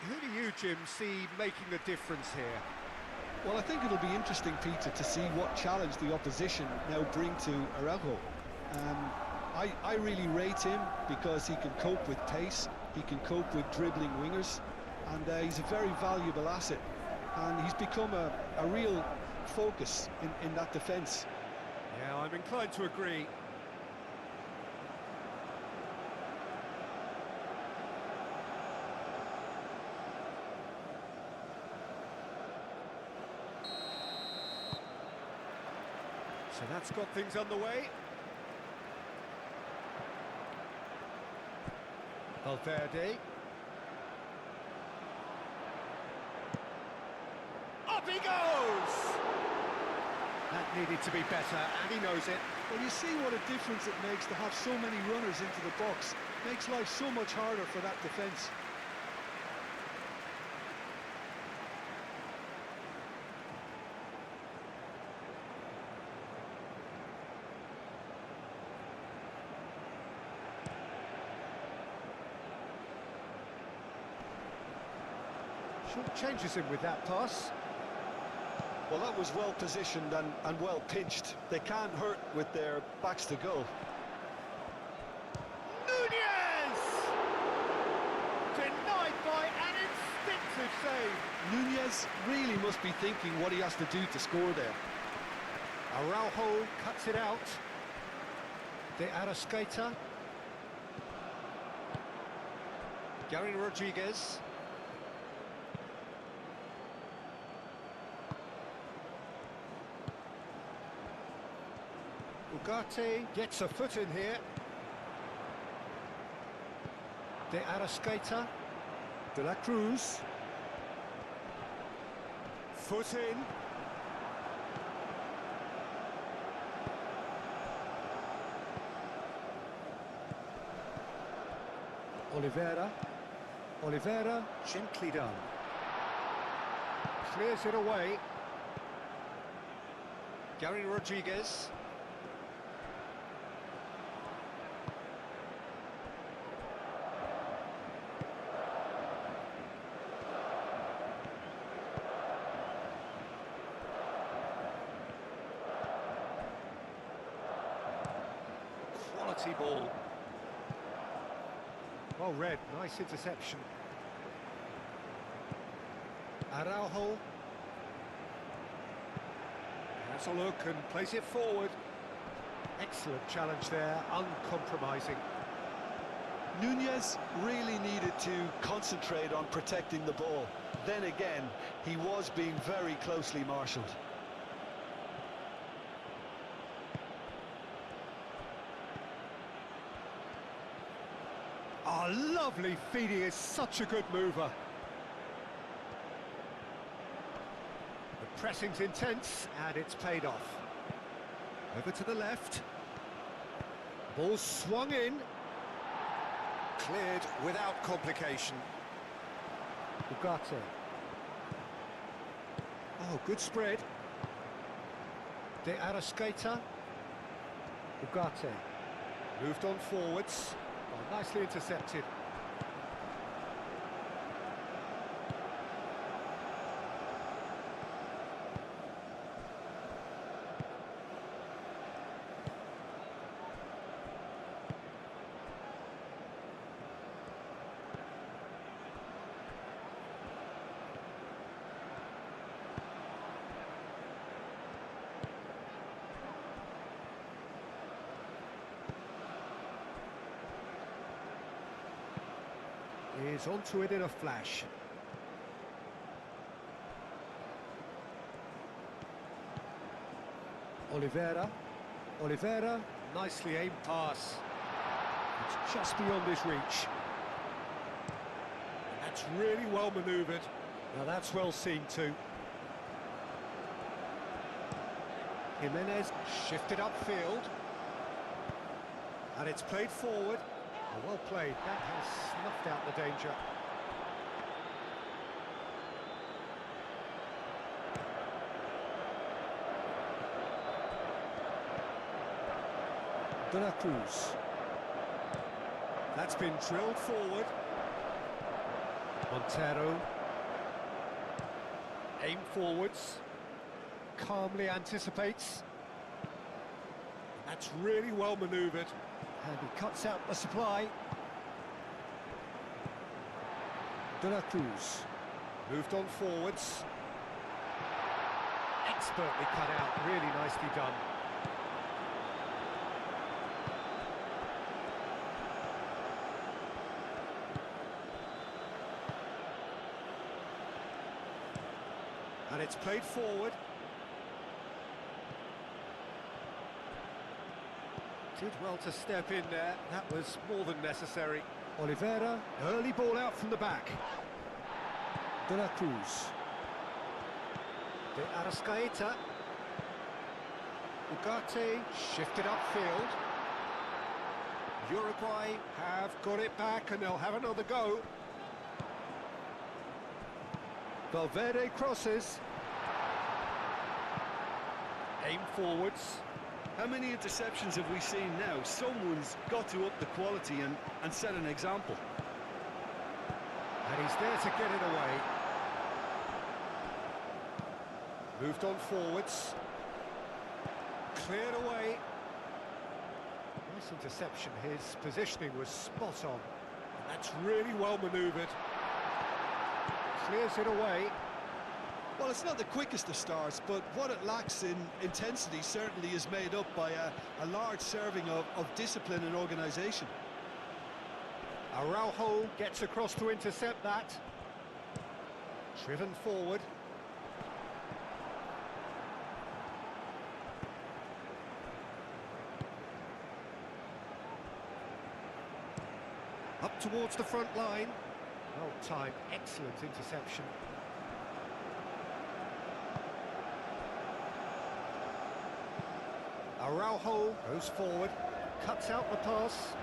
Who do you, Jim, see making the difference here? Well, I think it'll be interesting, Peter, to see what challenge the opposition now bring to Araujo. I really rate him because he can cope with pace, he can cope with dribbling wingers, and he's a very valuable asset. And he's become a real focus in that defence. Yeah, I'm inclined to agree. So that's got things underway. Verde. Up he goes! That needed to be better, and he knows it. Well, you see what a difference it makes to have so many runners into the box. Makes life so much harder for that defence. Changes him with that pass. Well, that was well positioned and well pitched. They can't hurt with their backs to goal. Nunez! Denied by an instinctive save. Nunez really must be thinking what he has to do to score there. Araujo cuts it out. De Arrascaeta. Gary Rodriguez. Ugarte gets a foot in here. De Arrascaeta. De la Cruz. Foot in. Oliveira, gently done. Clears it away. Gary Rodriguez. Quality ball. Well read, nice interception. Araujo. Has a look and plays it forward. Excellent challenge there, uncompromising. Nunez really needed to concentrate on protecting the ball. Then again, he was being very closely marshalled. Oh, lovely feeding, is such a good mover. The pressing's intense, and it's paid off. Over to the left. Ball swung in. Cleared without complication. Ugarte. Oh, good spread. De Arrascaeta. Ugarte. Moved on forwards. Oh, nicely intercepted. Is onto it in a flash. Oliveira, nicely aimed pass. It's just beyond his reach. That's really well manoeuvred. Now that's well seen too. Jimenez shifted upfield. And it's played forward. Oh, well played, that has snuffed out the danger. De la Cruz. That's been drilled forward. Montero. Aim forwards. Calmly anticipates. That's really well manoeuvred. And he cuts out the supply. De la Cruz. Moved on forwards. Expertly cut out, really nicely done. And it's played forward. Did well to step in there, that was more than necessary. Oliveira, early ball out from the back. De la Cruz. De Arrascaeta. Ugarte shifted upfield. Uruguay have got it back and they'll have another go. Verde crosses. Aim forwards. How many interceptions have we seen now? Someone's got to up the quality and set an example. And he's there to get it away. Moved on forwards. Cleared away. Nice interception. His positioning was spot on. And that's really well manoeuvred. Clears it away. Well, it's not the quickest of starts, but what it lacks in intensity certainly is made up by a large serving of discipline and organisation. Araujo gets across to intercept that. Driven forward. Up towards the front line. Well timed, excellent interception. Araujo goes forward, cuts out the pass.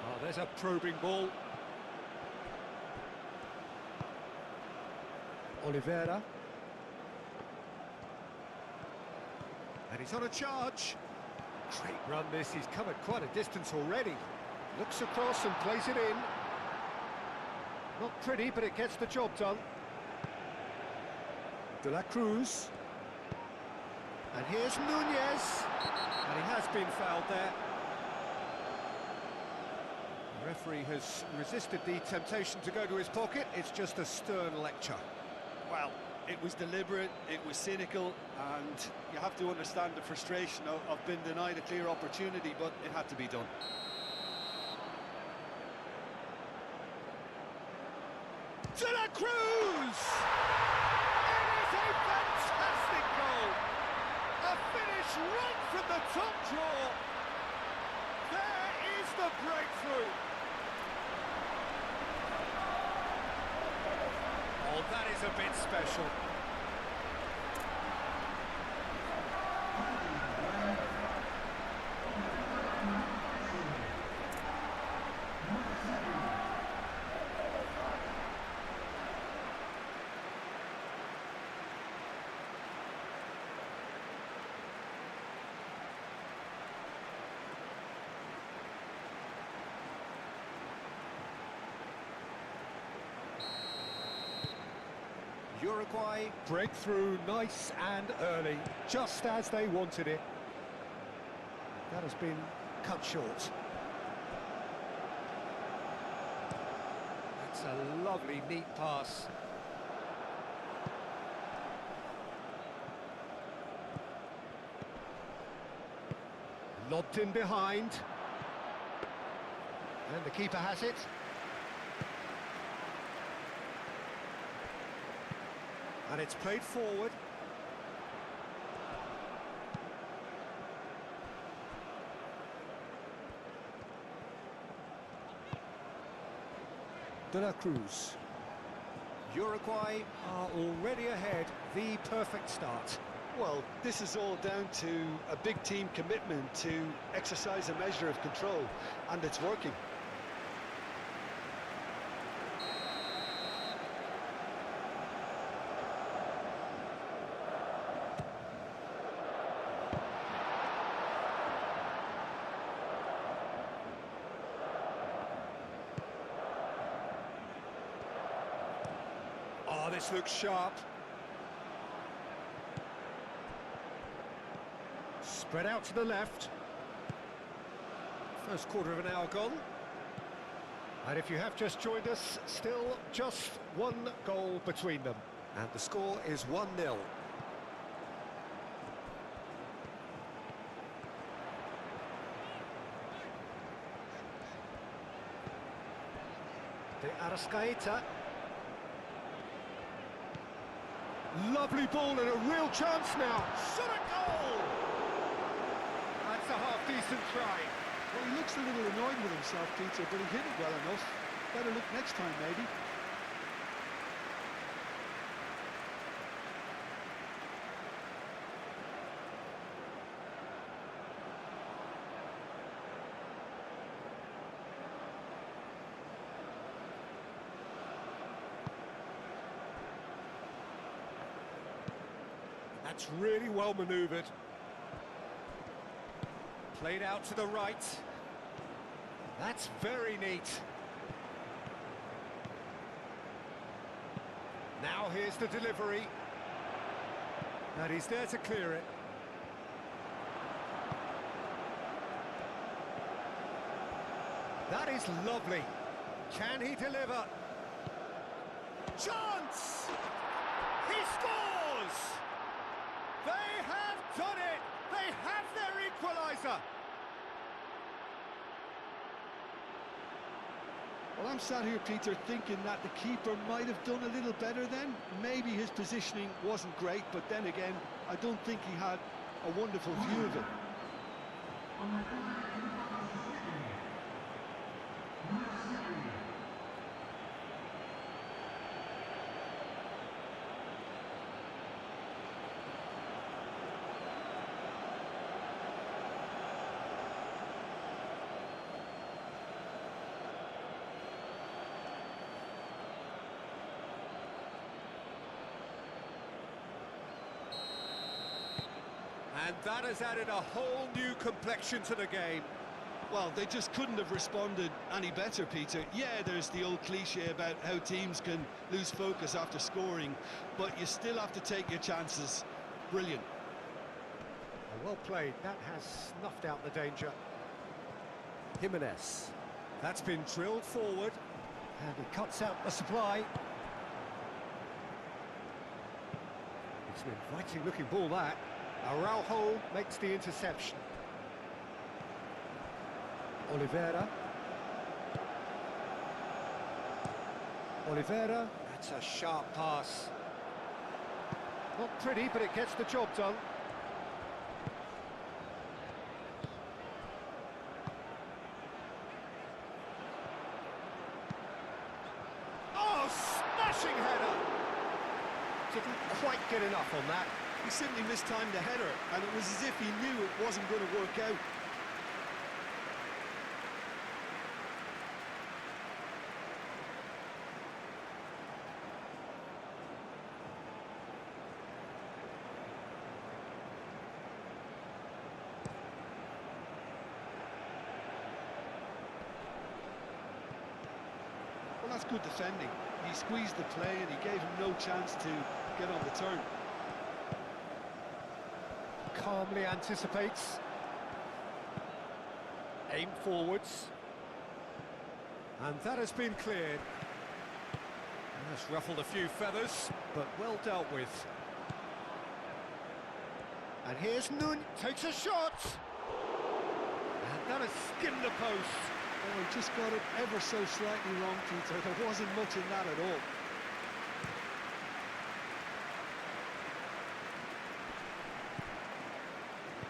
Oh, there's a probing ball. Oliveira. And he's on a charge. Great run this, he's covered quite a distance already. Looks across and plays it in. Not pretty, but it gets the job done. De la Cruz. And here's Nunez. And he has been fouled there. The referee has resisted the temptation to go to his pocket. It's just a stern lecture. Well, it was deliberate, it was cynical, and you have to understand the frustration of being denied a clear opportunity, but it had to be done. De la Cruz! It is a fantastic goal! A finish right from the top drawer! There is the breakthrough! Oh, that is a bit special. Uruguay breakthrough nice and early, just as they wanted it. That has been cut short. That's a lovely, neat pass. Lobbed in behind. And the keeper has it. And it's played forward. De la Cruz. Uruguay are already ahead. The perfect start. Well, this is all down to a big team commitment to exercise a measure of control, and it's working. Oh, this looks sharp. Spread out to the left. First quarter of an hour gone. And if you have just joined us, still just one goal between them. And the score is 1-0. De Arrascaeta. Lovely ball and a real chance now. Shot a goal! That's a half-decent try. Well, he looks a little annoyed with himself, Peter, but he hit it well enough. Better look next time, maybe. That's really well manoeuvred. Played out to the right. That's very neat. Now here's the delivery. And he's there to clear it. That is lovely. Can he deliver? Chance! He scores! They have done it! They have their equaliser! Well, I'm sat here, Peter, thinking that the keeper might have done a little better then. Maybe his positioning wasn't great, but then again, I don't think he had a wonderful view of it. And that has added a whole new complexion to the game. Well, they just couldn't have responded any better, Peter. Yeah, there's the old cliche about how teams can lose focus after scoring, but you still have to take your chances. Brilliant. Well played. That has snuffed out the danger. Jimenez. That's been drilled forward. And he cuts out the supply. It's an inviting-looking ball, that. Araujo makes the interception. Oliveira. That's a sharp pass. Not pretty, but it gets the job done. Oh, smashing header! Didn't quite get enough on that. He simply mistimed the header, and it was as if he knew it wasn't going to work out. Well, that's good defending. He squeezed the play and he gave him no chance to get on the turn. Calmly anticipates. Aim forwards. And that has been cleared. That's ruffled a few feathers, but well dealt with. And here's Nun, takes a shot! And that has skimmed the post. Oh, he just got it ever so slightly wrong, Peter. There wasn't much in that at all.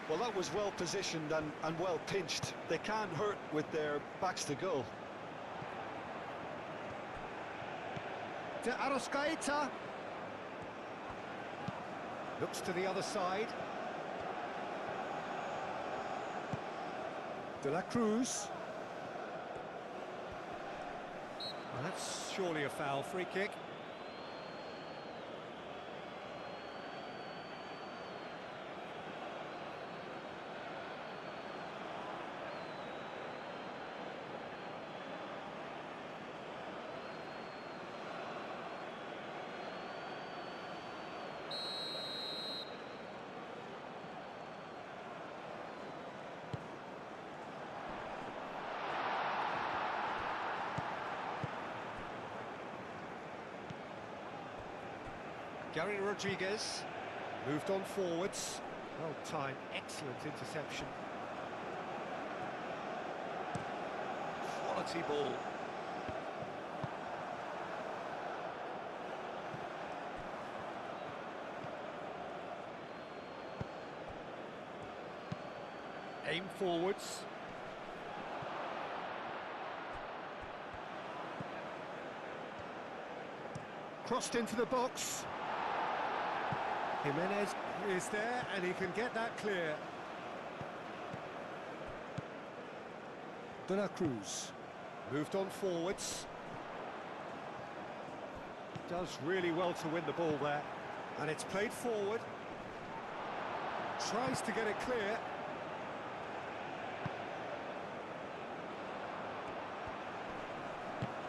Well, that was well positioned and well pinched. They can't hurt with their backs to goal. De Arrascaeta. Looks to the other side. De la Cruz. Well, that's surely a foul. Free kick. Gary Rodriguez moved on forwards. Well timed, excellent interception. Quality ball. Aim forwards. Crossed into the box. Jimenez is there and he can get that clear. De La Cruz moved on forwards. Does really well to win the ball there. And it's played forward. Tries to get it clear.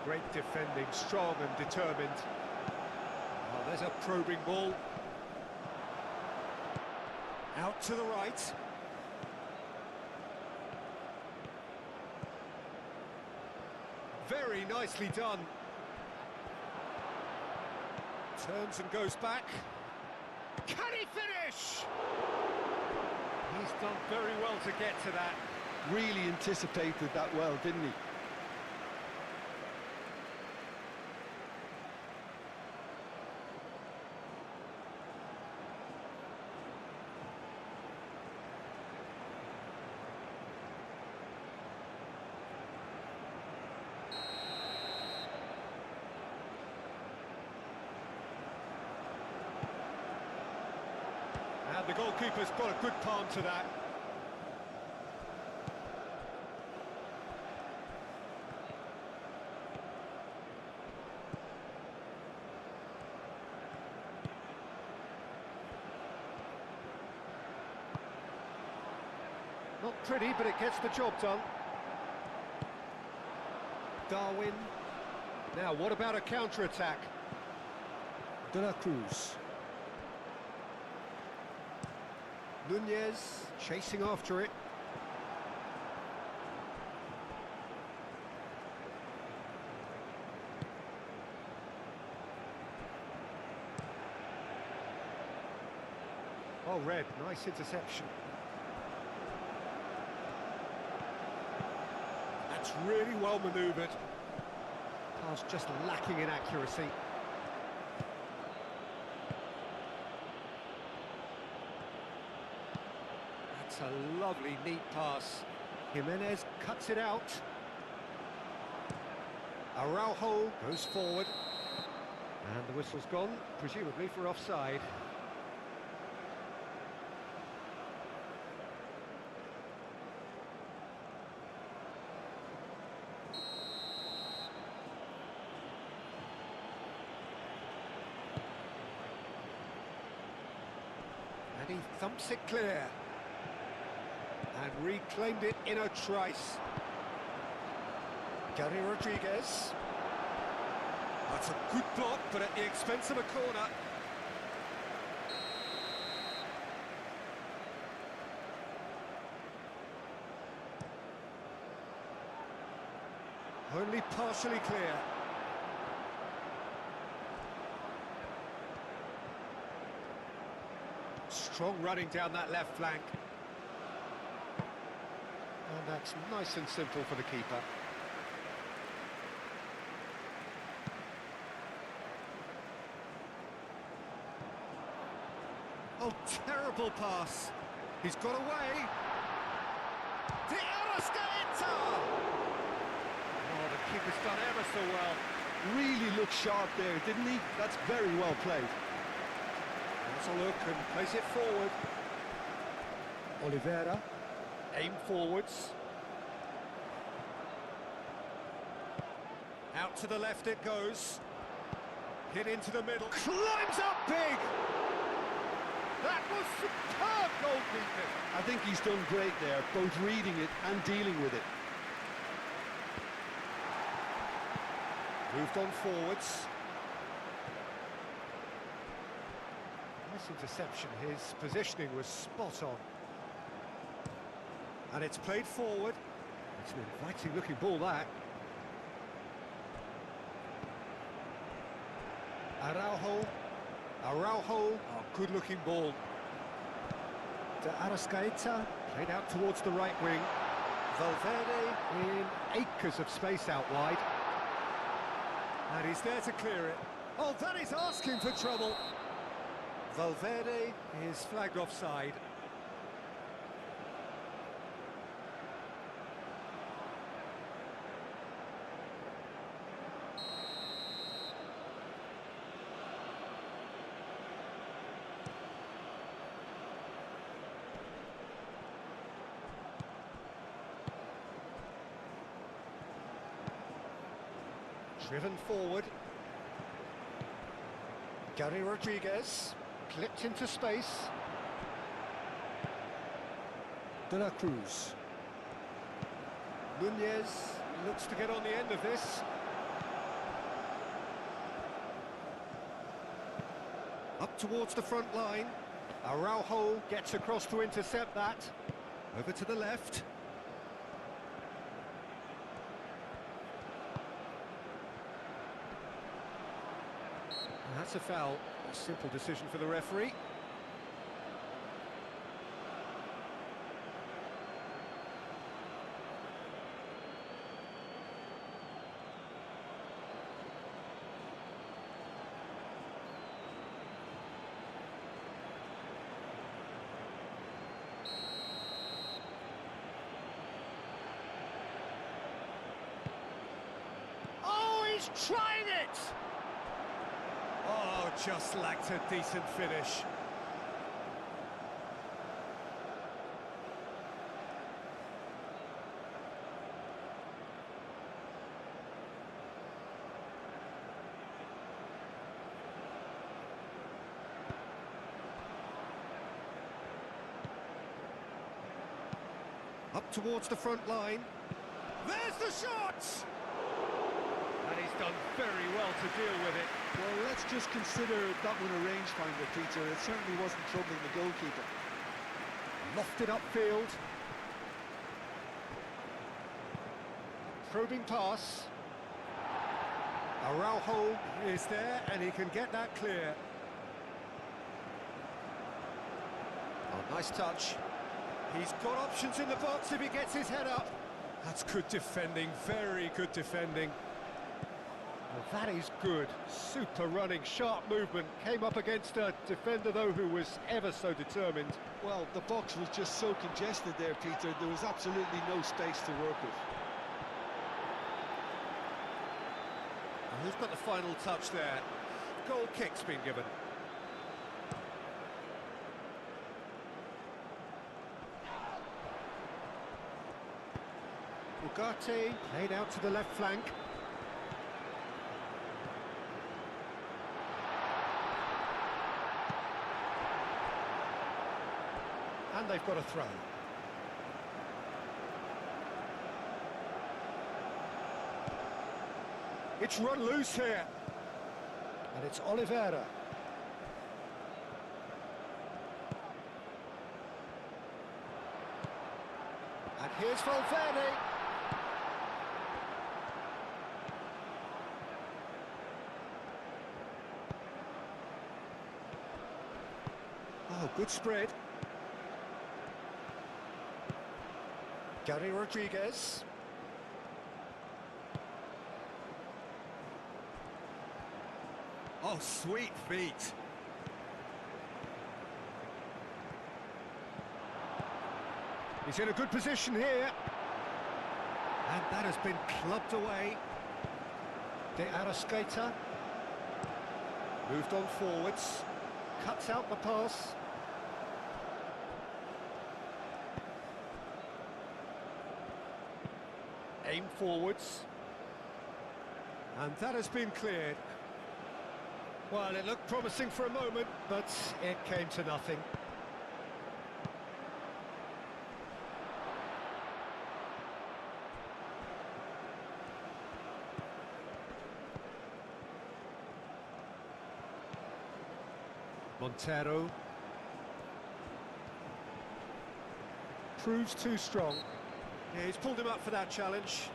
Great defending, strong and determined. Oh, there's a probing ball. Out to the right. Very nicely done. Turns and goes back. Can he finish? He's done very well to get to that. Really anticipated that well, didn't he? And the goalkeeper's got a good palm to that. Not pretty, but it gets the job done. Darwin. Now, what about a counter-attack? De La Cruz. Nunez chasing after it. Oh, Red, nice interception. That's really well manoeuvred. Pass just lacking in accuracy. That's a lovely, neat pass. Jimenez cuts it out. Araujo goes forward. And the whistle's gone, presumably for offside. And he thumps it clear. And reclaimed it in a trice. Gary Rodriguez. That's a good block, but at the expense of a corner. Only partially clear. Strong running down that left flank. And that's nice and simple for the keeper. Oh, terrible pass. He's got away. De Arrascaeta! Oh, the keeper's done ever so well. Really looked sharp there, didn't he? That's very well played. Has a look and plays it forward. Oliveira, aim forwards. Out to the left it goes. Hit into the middle. Climbs up big! That was superb goalkeeping. I think he's done great there, both reading it and dealing with it. Moved on forwards. Nice interception. His positioning was spot on. And it's played forward. It's an inviting looking ball, that. Araujo. Araujo, oh, good-looking ball. De Arrascaeta, played out towards the right wing. Valverde in acres of space out wide. And he's there to clear it. Oh, that is asking for trouble. Valverde is flagged offside. Driven forward. Gary Rodriguez, clipped into space. De la Cruz. Nunez looks to get on the end of this. Up towards the front line. Araujo gets across to intercept that. Over to the left. That's a foul. A simple decision for the referee. Oh, he's trying it! Oh, just lacked a decent finish. Up towards the front line. There's the shot! And he's done very well to deal with it. Well, let's just consider that one a rangefinder, Peter. It certainly wasn't troubling the goalkeeper. Lofted upfield. Probing pass. Araujo is there and he can get that clear. Oh, nice touch. He's got options in the box if he gets his head up. That's good defending, very good defending. Well, that is good. Super running, sharp movement. Came up against a defender, though, who was ever so determined. Well, the box was just so congested there, Peter. There was absolutely no space to work with. And who's got the final touch there? Goal kick's been given. Ugarte played out to the left flank. And they've got a throw. It's run loose here. And it's Oliveira. And here's Valverde. Oh, good spread. Gary Rodriguez. Oh, sweet feet. He's in a good position here. And that has been clubbed away. De Arrascaeta. Moved on forwards. Cuts out the pass. Aim forwards. And that has been cleared. Well, it looked promising for a moment, but it came to nothing. Montero. Proves too strong. Yeah, he's pulled him up for that challenge.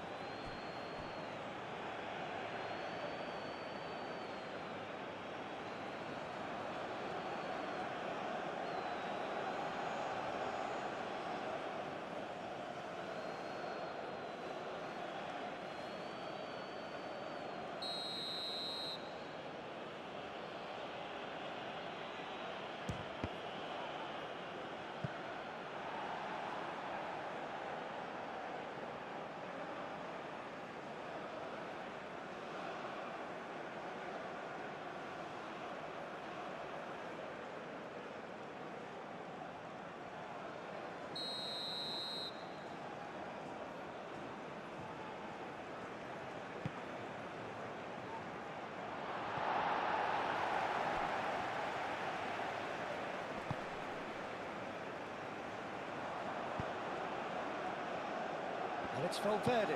it's Valverde.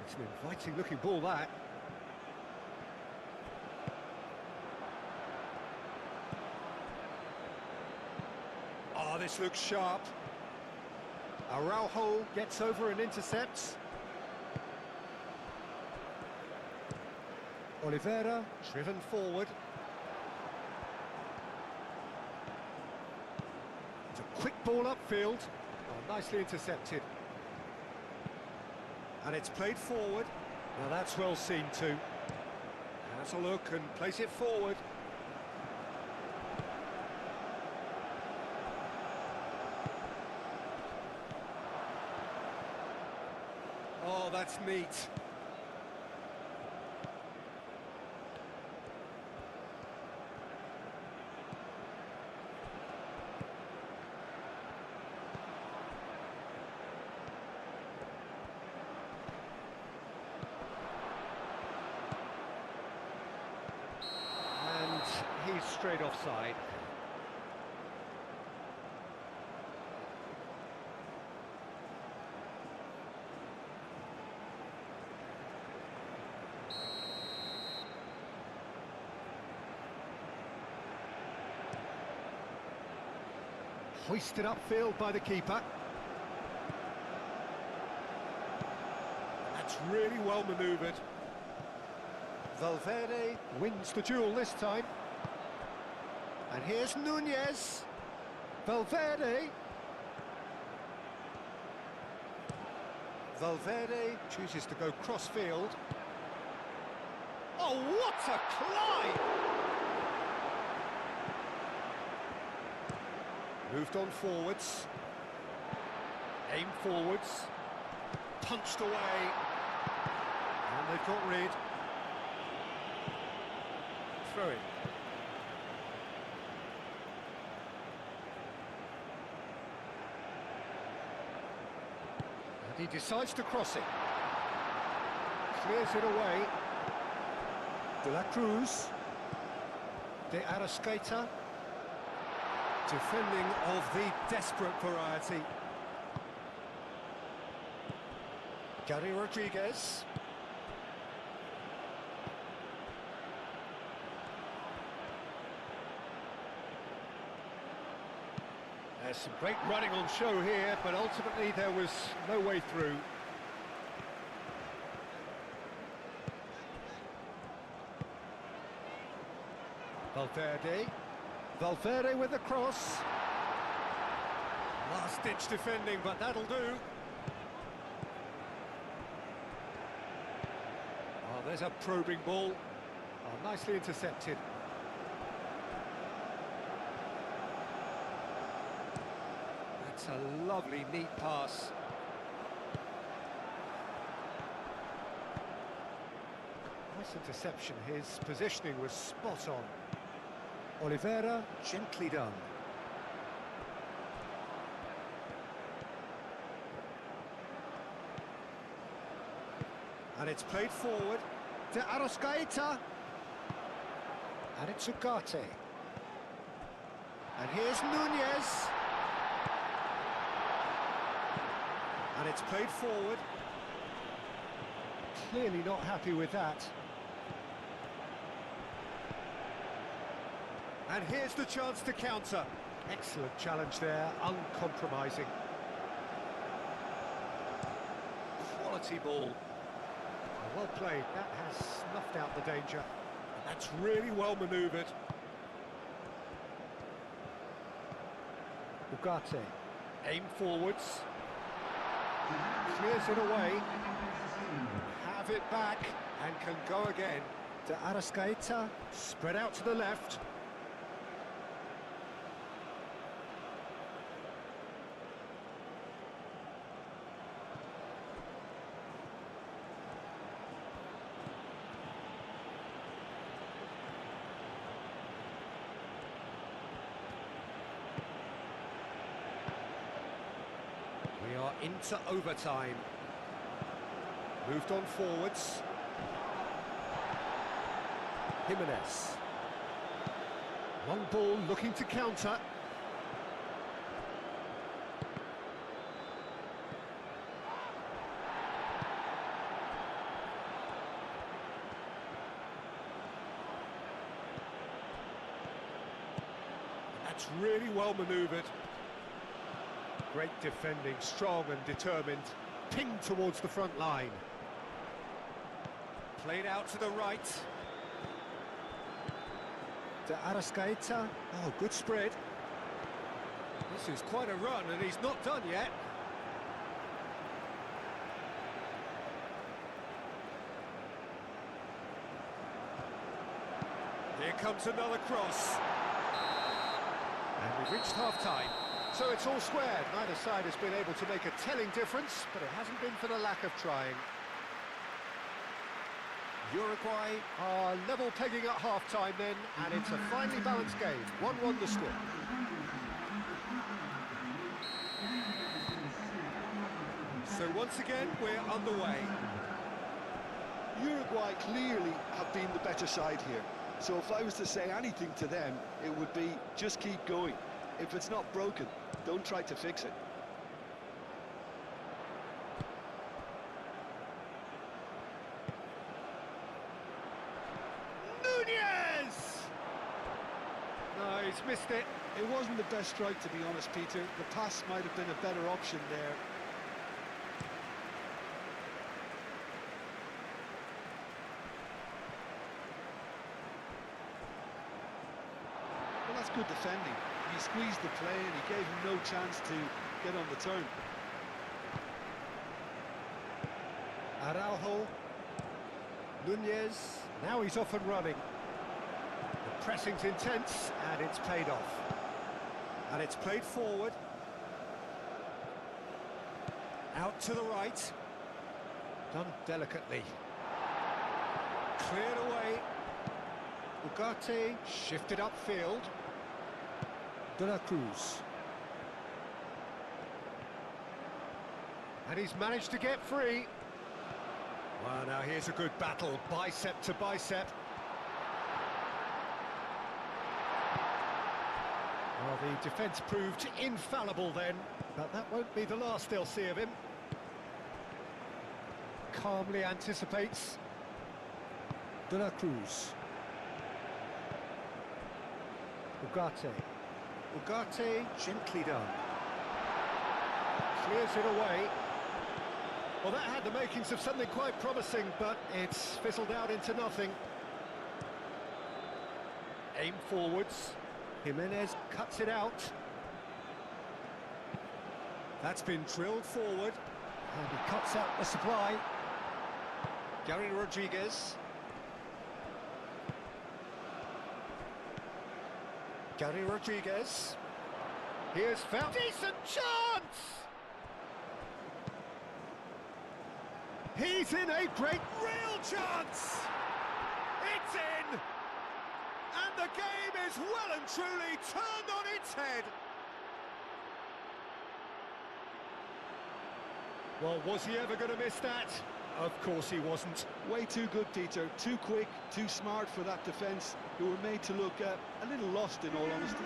It's an inviting looking ball, that. Oh, this looks sharp. Araujo gets over and intercepts. Oliveira driven forward. It's a quick ball upfield. Oh, nicely intercepted. And it's played forward. Now that's well seen too. Has a look and plays it forward. Oh, that's neat. And he's straight offside. Hoisted upfield by the keeper. That's really well manoeuvred. Valverde wins the duel this time. And here's Nunez. Valverde. Valverde chooses to go cross-field. Oh, what a climb! Moved on forwards. Aim forwards. Punched away. And they've got rid. Throw it. And he decides to cross it. Clears it away. De la Cruz. De Arrascaeta. Defending of the desperate variety. Gary Rodriguez. There's some great running on show here, but ultimately there was no way through. Valverde. Valverde with the cross. Last-ditch defending, but that'll do. Oh, there's a probing ball. Oh, nicely intercepted. That's a lovely, neat pass. Nice interception. His positioning was spot on. Oliveira, gently done. And it's played forward. De Arrascaeta. And it's Ugarte. And here's Nunez. And it's played forward. Clearly not happy with that. And here's the chance to counter. Excellent challenge there, uncompromising. Quality ball. Well played, that has snuffed out the danger. And that's really well manoeuvred. Ugarte. Aim forwards. Clears it away. Have it back and can go again. De Arrascaeta. Spread out to the left. We are into overtime. Moved on forwards. Jimenez. Long ball looking to counter. That's really well manoeuvred. Great defending, strong and determined. Pinged towards the front line. Played out to the right. To Arrascaeta. Oh, good spread. This is quite a run, and he's not done yet. Here comes another cross. And we've reached half-time. So it's all squared. Neither side has been able to make a telling difference, but it hasn't been for the lack of trying. Uruguay are level pegging at half-time then, and it's a finely balanced game. 1-1 the score. So once again, we're underway. Uruguay clearly have been the better side here. So if I was to say anything to them, it would be just keep going. If it's not broken, don't try to fix it. Nunez! No, he's missed it. It wasn't the best strike, to be honest, Peter. The pass might have been a better option there. Well, that's good defending. He squeezed the play and he gave him no chance to get on the turn. Araujo. Nunez. Now he's off and running. The pressing's intense, and it's paid off. And it's played forward. Out to the right. Done delicately. Cleared away. Ugarte shifted upfield. De la Cruz. And he's managed to get free. Well, now here's a good battle, bicep to bicep. Well, the defence proved infallible then, but that won't be the last they'll see of him. Calmly anticipates. De la Cruz. Ugarte. Ugarte, gently done. Clears it away. Well, that had the makings of something quite promising, but it's fizzled out into nothing. Aim forwards. Jimenez cuts it out. That's been drilled forward. And he cuts out the supply. Gary Rodriguez. Gary Rodriguez. Here's found. Decent chance! He's in a great Real chance! It's in! And the game is well and truly turned on its head. Well, was he ever going to miss that? Of course he wasn't. Way too good, Peter. Too quick, too smart for that defence, who were made to look a little lost, in all honesty.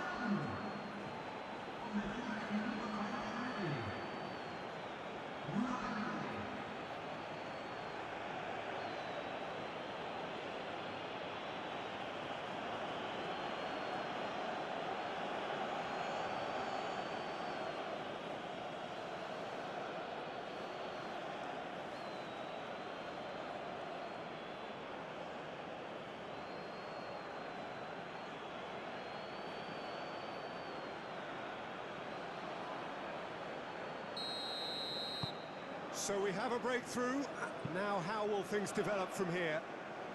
So we have a breakthrough. Now how will things develop from here?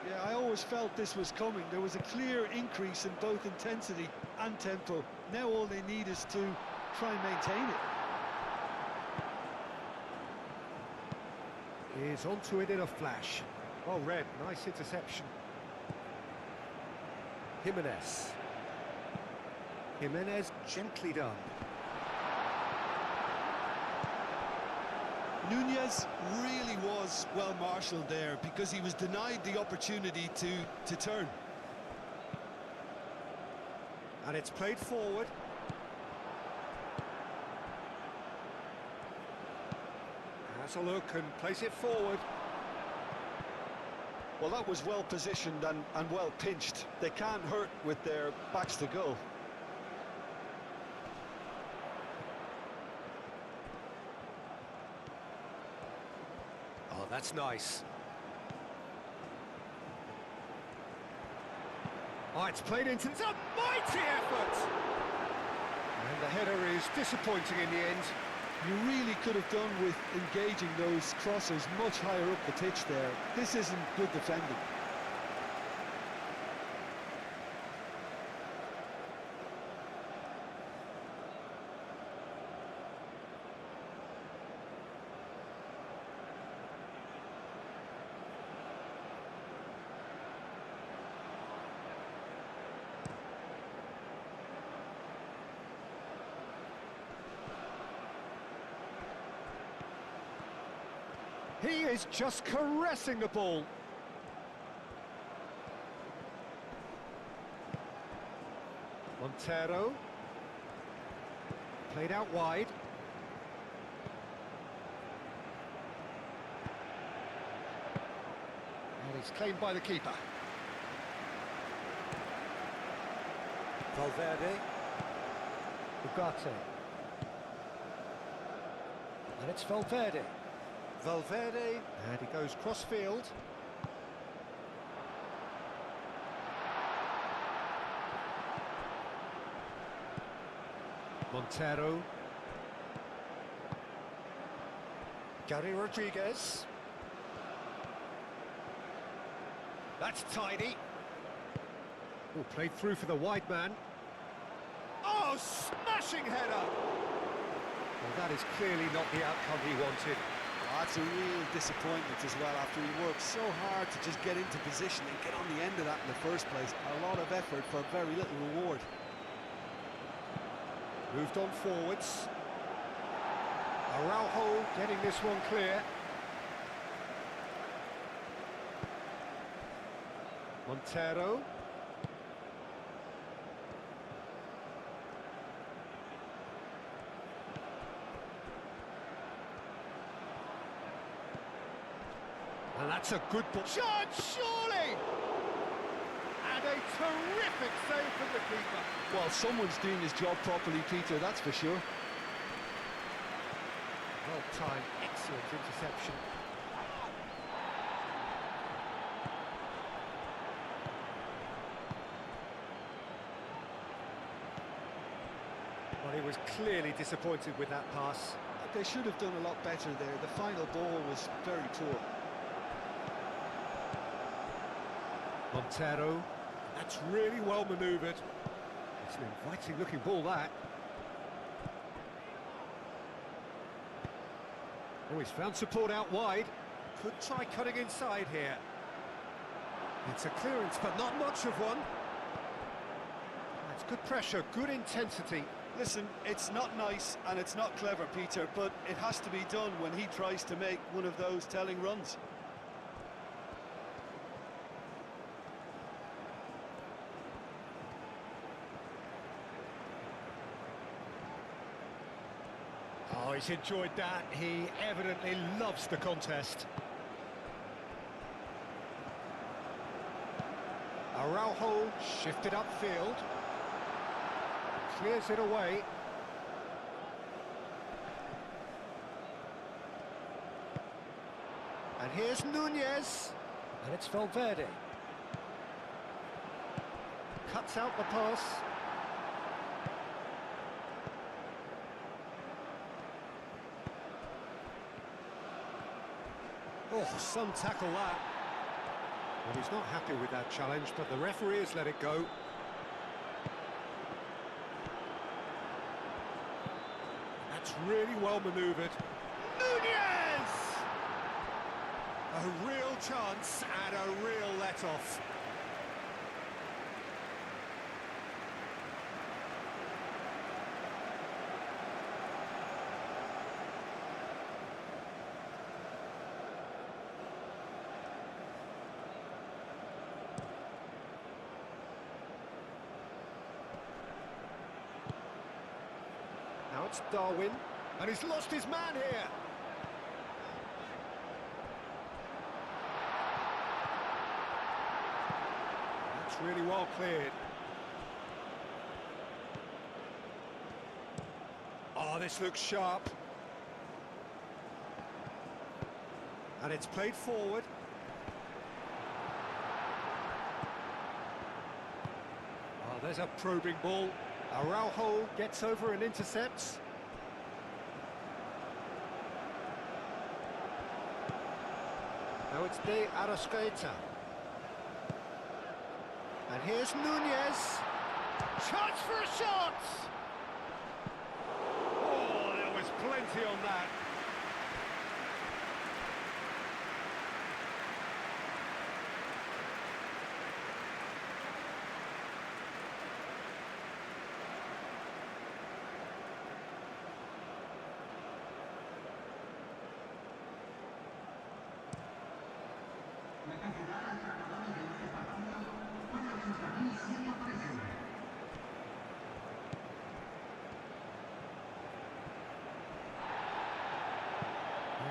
Yeah, I always felt this was coming. There was a clear increase in both intensity and tempo. Now all they need is to try and maintain it. He's onto it in a flash. Oh, Red, nice interception. Jimenez. Jimenez, gently done. Nunez really was well marshalled there because he was denied the opportunity to turn. And it's played forward. Has a look and plays it forward. Well, that was well positioned and well pinched. They can't hurt with their backs to goal. Oh, that's nice. Oh, it's played into... It's a mighty effort! And the header is disappointing in the end. You really could have done with engaging those crosses much higher up the pitch there. This isn't good defending. He is just caressing the ball. Montero. Played out wide. And he's claimed by the keeper. Valverde. Ugarte. And it's Valverde. Valverde, and he goes cross-field. Montero. Gary Rodriguez. That's tidy. Oh, played through for the wide man. Oh, smashing header! Well, that is clearly not the outcome he wanted. That's a real disappointment as well, after he worked so hard to just get into position and get on the end of that in the first place. A lot of effort for very little reward. Moved on forwards. Araujo getting this one clear. Montero. And that's a good ball. Shot, surely! And a terrific save from the keeper. Well, someone's doing his job properly, Peter, that's for sure. Well-timed, excellent interception. Well, he was clearly disappointed with that pass. They should have done a lot better there. The final ball was very poor. Montero. That's really well manoeuvred. It's an inviting looking ball, that. Oh, he's found support out wide. Could try cutting inside here. It's a clearance, but not much of one. That's good pressure, good intensity. Listen, it's not nice and it's not clever, Peter, but it has to be done when he tries to make one of those telling runs. Oh, he's enjoyed that. He evidently loves the contest. Araujo shifted upfield. Clears it away. And here's Nunez. And it's Valverde. Cuts out the pass. Oh, some tackle that. Well, he's not happy with that challenge, but the referee has let it go. That's really well manoeuvred. Nunez! A real chance and a real let-off. Now it's Darwin, and he's lost his man here. That's really well cleared. Oh, this looks sharp. And it's played forward. Oh, there's a probing ball. Araujo gets over and intercepts. Now it's De Arrascaeta. And here's Nunez. Chance for a shot! Oh, there was plenty on that.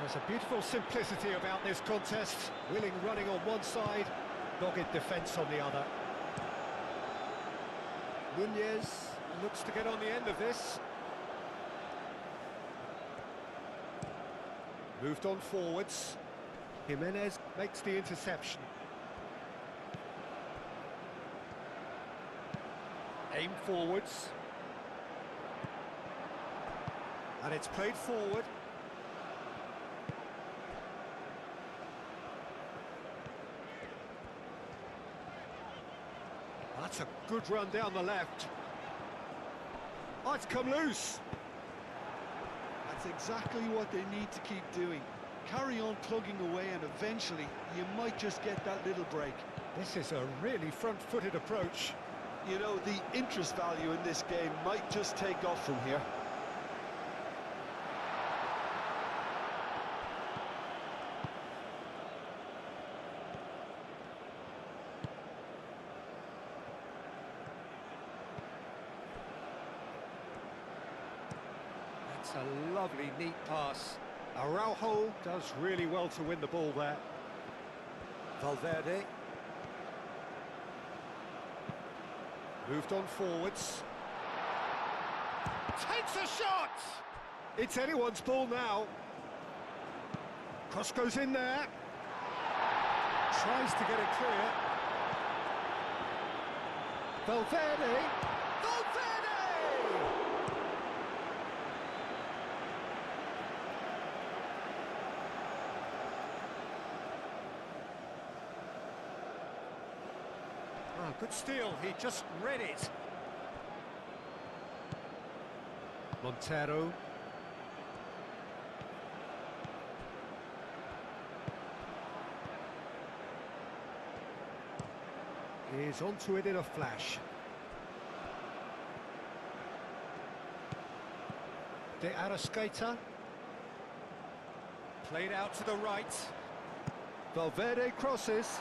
There's a beautiful simplicity about this contest. Willing running on one side, dogged defence on the other. Nunez looks to get on the end of this. Moved on forwards. Jimenez makes the interception. Aim forwards. And it's played forward. That's a good run down the left. Oh, it's come loose. That's exactly what they need to keep doing. Carry on plugging away, and eventually you might just get that little break. This is a really front-footed approach. You know, the interest value in this game might just take off from here. That's a lovely, neat pass. Araujo does really well to win the ball there. Valverde. Moved on forwards. Takes a shot! It's anyone's ball now. Cross goes in there. Tries to get it clear. Valverde. Oh, good steal, he just read it. Montero. He's onto it in a flash. De Arrascaeta. Played out to the right. Valverde crosses.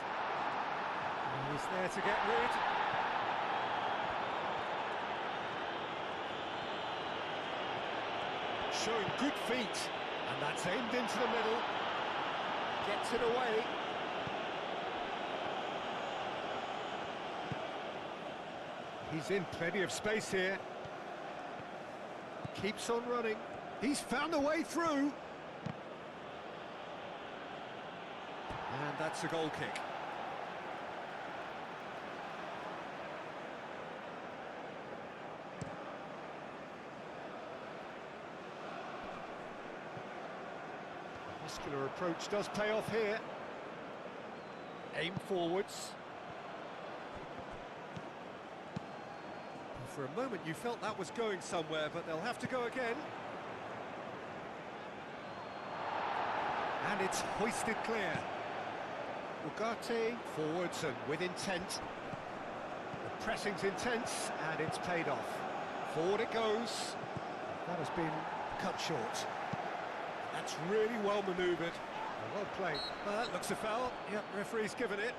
He's there to get rid. Showing good feet, and that's aimed into the middle. Gets it away. He's in plenty of space here. Keeps on running. He's found a way through. And that's a goal kick. Muscular approach does pay off here. Aim forwards. For a moment you felt that was going somewhere, but they'll have to go again. And it's hoisted clear. Ugarte forwards and with intent. The pressing's intense and it's paid off. Forward it goes. That has been cut short. That's really well manoeuvred. Well played. Well, that looks a foul. Yep, referee's given it.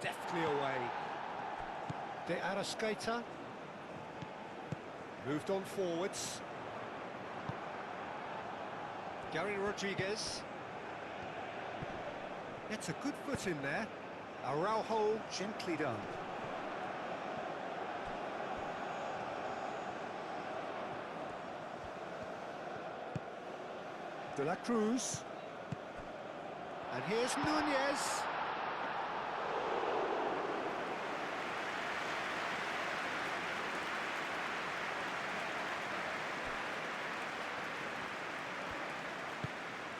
deftly away. De Arrascaeta. Moved on forwards. Gary Rodriguez. Gets a good foot in there. Araujo, gently done. De la Cruz. And here's Nunez.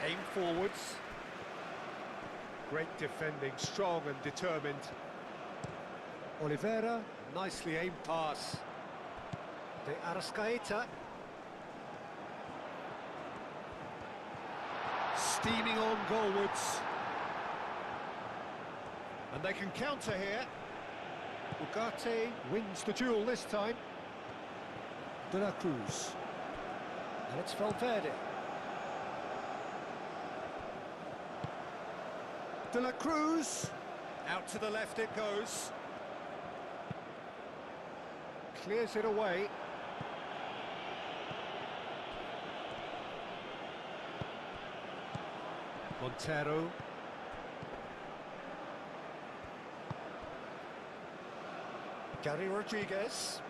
Aim forwards. Great defending, strong and determined. Oliveira, nicely aimed pass. De Arrascaeta. Steaming on goalwards. And they can counter here. Ugarte wins the duel this time. De la Cruz. And it's Verde. De la Cruz. Out to the left it goes. Clears it away. Montero. Gary Rodriguez.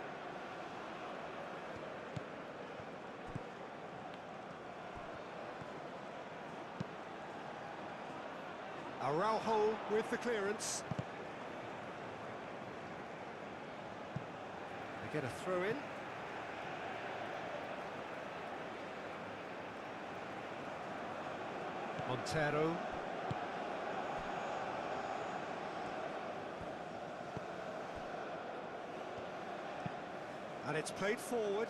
Araujo with the clearance. They get a throw in. Montero. And it's played forward.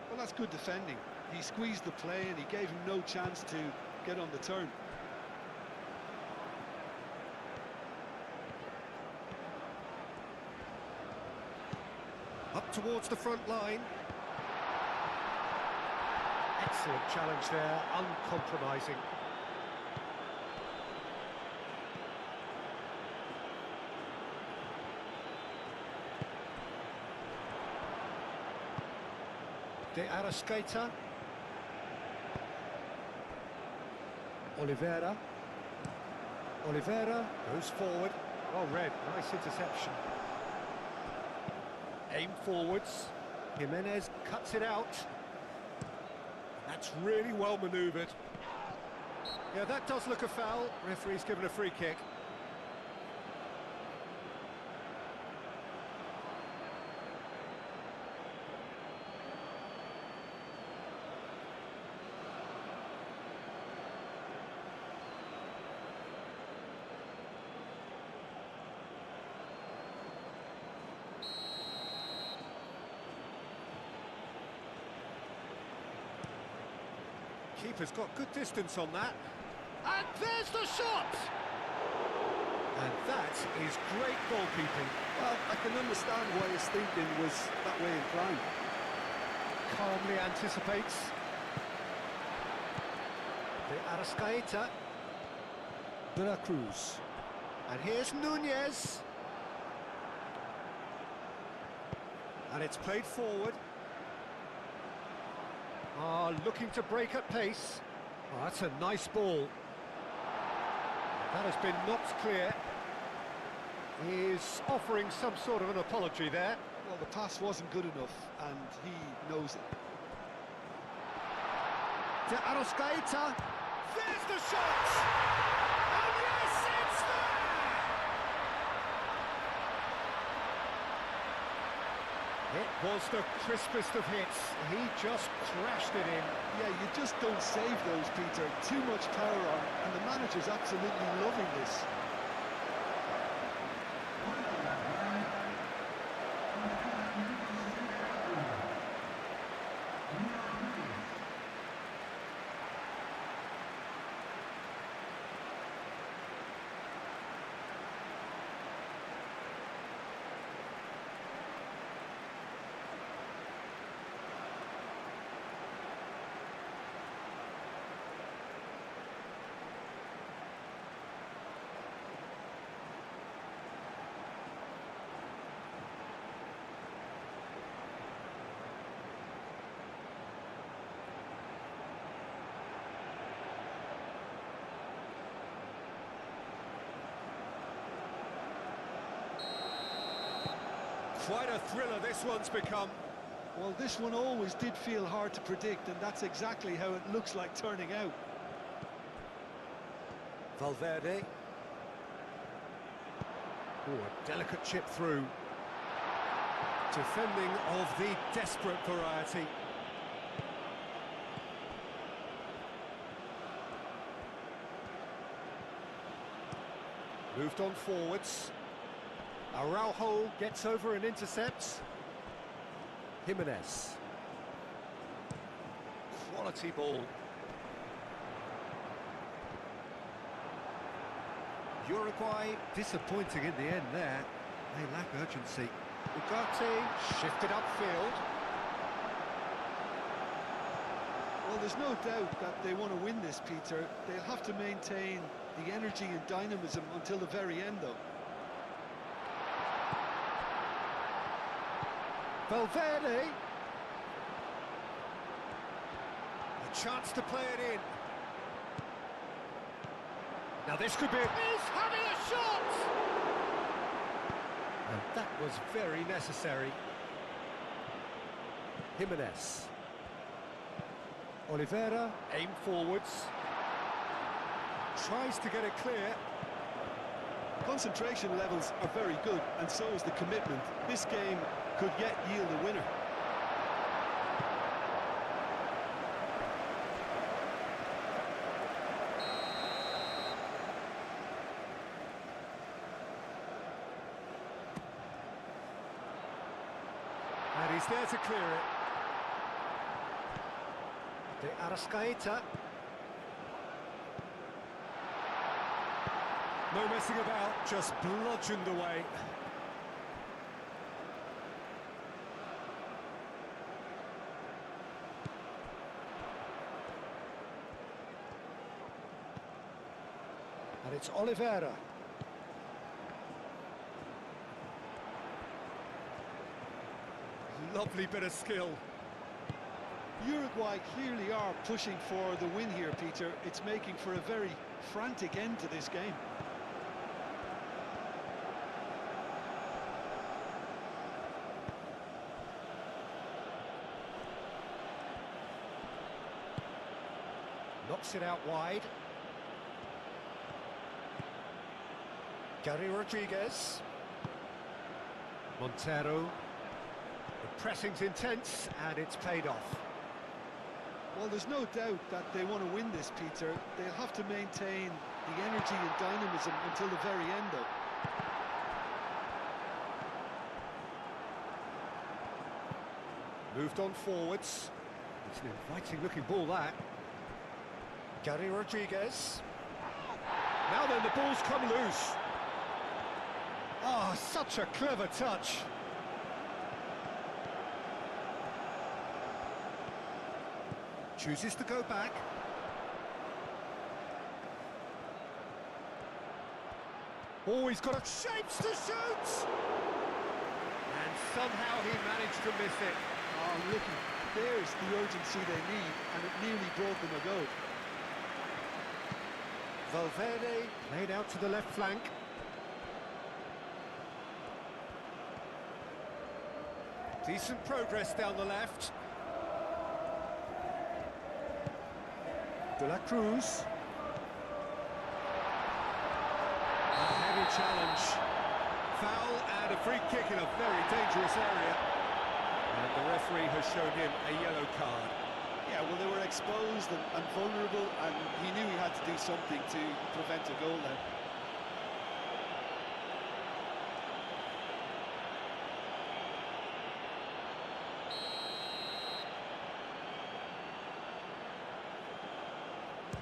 Well, that's good defending. He squeezed the play and he gave him no chance to get on the turn. Up towards the front line. Excellent challenge there, uncompromising. De Arrascaeta. Oliveira. Oliveira goes forward. Well read, nice interception. Aim forwards. Jimenez cuts it out. That's really well manoeuvred. Yeah, that does look a foul. Referee's given a free kick. Keeper's got good distance on that. And there's the shot! And that is great goalkeeping. Well, I can understand why his thinking was that way inclined. Calmly anticipates. De Arrascaeta. De la Cruz. And here's Nunez. And it's played forward. Looking to break at pace. Oh, that's a nice ball. That has been knocked clear. He's offering some sort of an apology there. Well, the pass wasn't good enough, and he knows it. De Arrascaeta. There's the shot! And yes, it's there! It was the crispest of hits. He just crashed it in. Yeah, you just don't save those, Peter. Too much power on, and the manager's absolutely loving this. Quite a thriller this one's become. Well, this one always did feel hard to predict, and that's exactly how it looks like turning out. Valverde. Oh, a delicate chip through. Defending of the desperate variety. Moved on forwards. Araujo gets over and intercepts. Jimenez. Quality ball. Uruguay disappointing in the end there. They lack urgency. Ugarte shifted upfield. Well, there's no doubt that they want to win this, Peter. They'll have to maintain the energy and dynamism until the very end, though. Valverde. A chance to play it in. Now this could be He's having a shot! And that was very necessary. Jimenez. Oliveira, aim forwards. Tries to get it clear. Concentration levels are very good, and so is the commitment. This game could yet yield a winner. And he's there to clear it. De Arrascaeta. No messing about, just bludgeoned away. And it's Oliveira. Lovely bit of skill. Uruguay clearly are pushing for the win here, Peter. It's making for a very frantic end to this game. Knocks it out wide. Gary Rodriguez. Montero. The pressing's intense, and it's paid off. Well, there's no doubt that they want to win this, Peter. They'll have to maintain the energy and dynamism until the very end, though. Moved on forwards. It's an inviting-looking ball, that. Gary Rodriguez. Now then, the ball's come loose. Oh, such a clever touch. Chooses to go back. Oh, he's got a shapes to shoot! And somehow he managed to miss it. Oh, look, there's the urgency they need, and it nearly brought them a goal. Valverde played out to the left flank. Decent progress down the left. De la Cruz. A heavy challenge. Foul and a free kick in a very dangerous area. And the referee has shown him a yellow card. Yeah, well, they were exposed and vulnerable, and he knew he had to do something to prevent a goal then.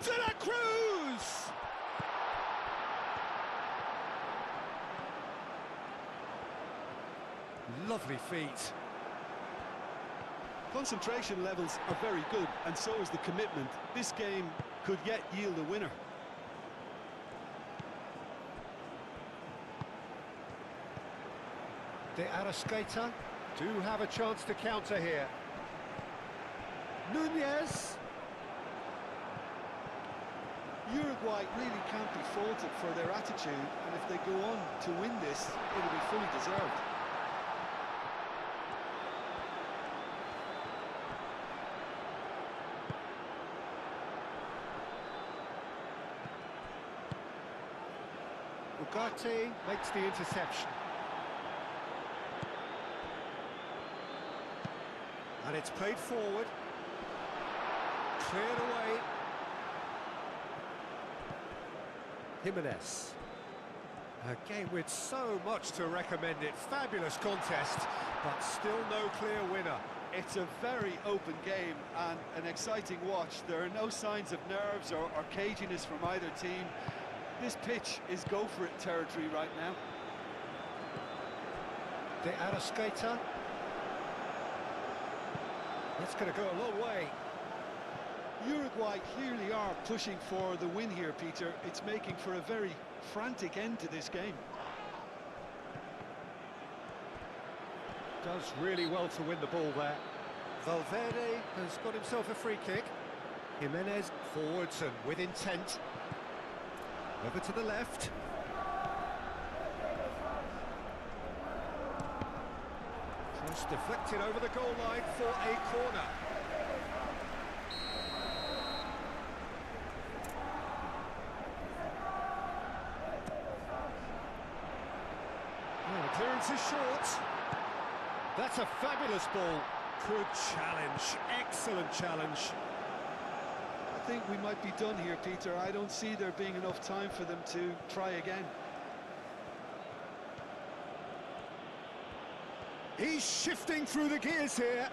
De la Cruz! Lovely feet. Concentration levels are very good, and so is the commitment. This game could yet yield a winner. De Arrascaeta do have a chance to counter here. Nunez. Uruguay really can't be faulted for their attitude, and if they go on to win this, it'll be fully deserved. Verde makes the interception. And it's played forward. Cleared away. Jimenez. A game with so much to recommend it. Fabulous contest, but still no clear winner. It's a very open game and an exciting watch. There are no signs of nerves or caginess from either team. This pitch is go-for-it territory right now. De Arrascaeta. That's going to go a long way. Uruguay clearly are pushing for the win here, Peter. It's making for a very frantic end to this game. Does really well to win the ball there. Valverde has got himself a free kick. Jimenez forwards and with intent. Over to the left. Cross deflected over the goal line for a corner. Oh, the clearance is short. That's a fabulous ball. Good challenge, excellent challenge. I think we might be done here, Peter. I don't see there being enough time for them to try again. He's shifting through the gears here.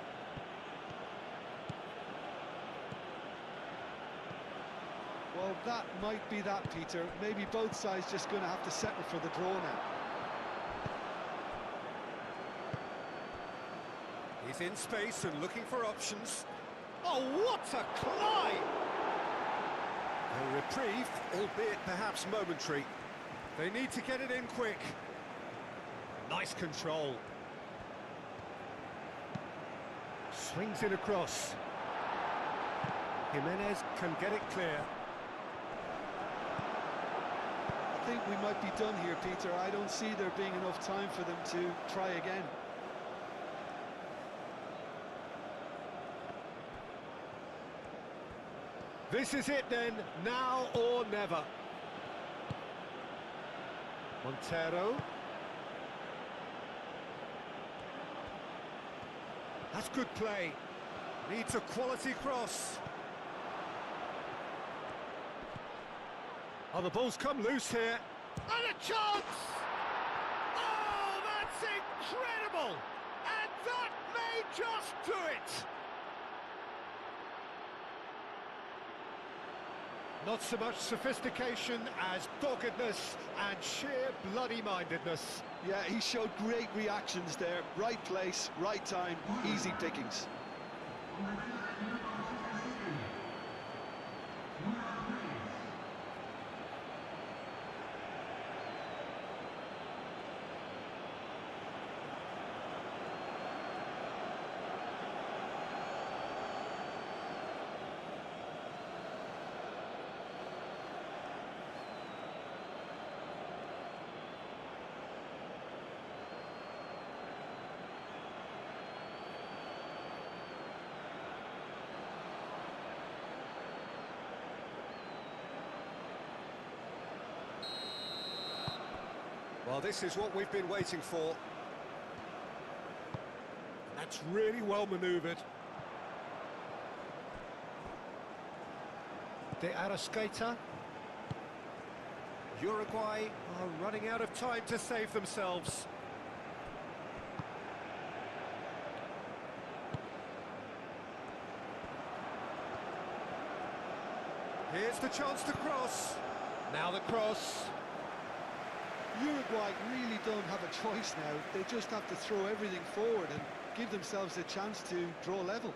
Well, that might be that, Peter. Maybe both sides just going to have to settle for the draw now. He's in space and looking for options. Oh, what a climb! A reprieve, albeit perhaps momentary. They need to get it in quick. Nice control. Swings it across. Jimenez can get it clear. I think we might be done here, Peter. I don't see there being enough time for them to try again. This is it then, now or never. Montero. That's good play. Needs a quality cross. Oh, the ball's come loose here. And a chance! Oh, that's incredible! And that may just do it! Not so much sophistication as doggedness and sheer bloody-mindedness. Yeah, he showed great reactions there. Right place, right time, easy pickings. Well, this is what we've been waiting for. That's really well manoeuvred. De Arrascaeta. Uruguay are running out of time to save themselves. Here's the chance to cross. Now the cross. Uruguay really don't have a choice now. They just have to throw everything forward and give themselves a chance to draw level.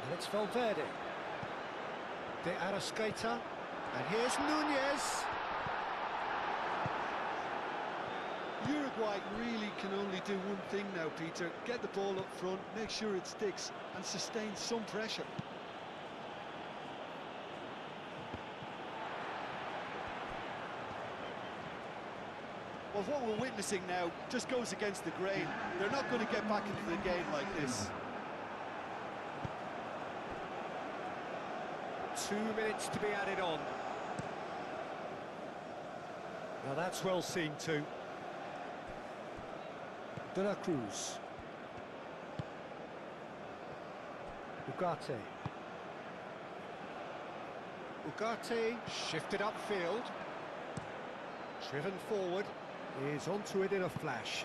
And it's Valverde. De Arrascaeta. And here's Nunez. Uruguay really can only do one thing now, Peter. Get the ball up front, make sure it sticks, and sustain some pressure. Well, what we're witnessing now just goes against the grain. They're not going to get back into the game like this. 2 minutes to be added on. Now that's well seen too. De la Cruz. Ugarte. Ugarte shifted upfield. Driven forward. Is onto it in a flash.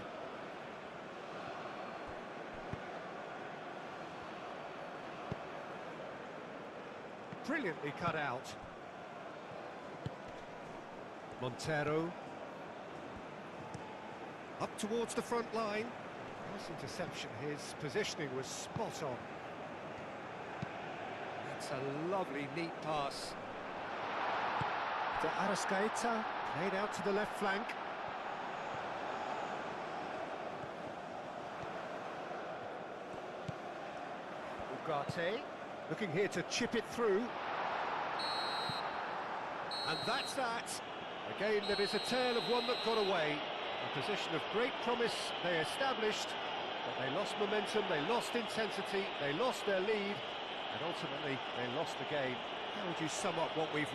Brilliantly cut out. Montero. Up towards the front line. Nice interception. His positioning was spot on. That's a lovely, neat pass. To Arrascaeta. Played out to the left flank. Ugarte. Looking here to chip it through. And that's that. A game that is a tale of one that got away. A position of great promise they established, but they lost momentum, they lost intensity, they lost their lead, and ultimately they lost the game. How would you sum up what we've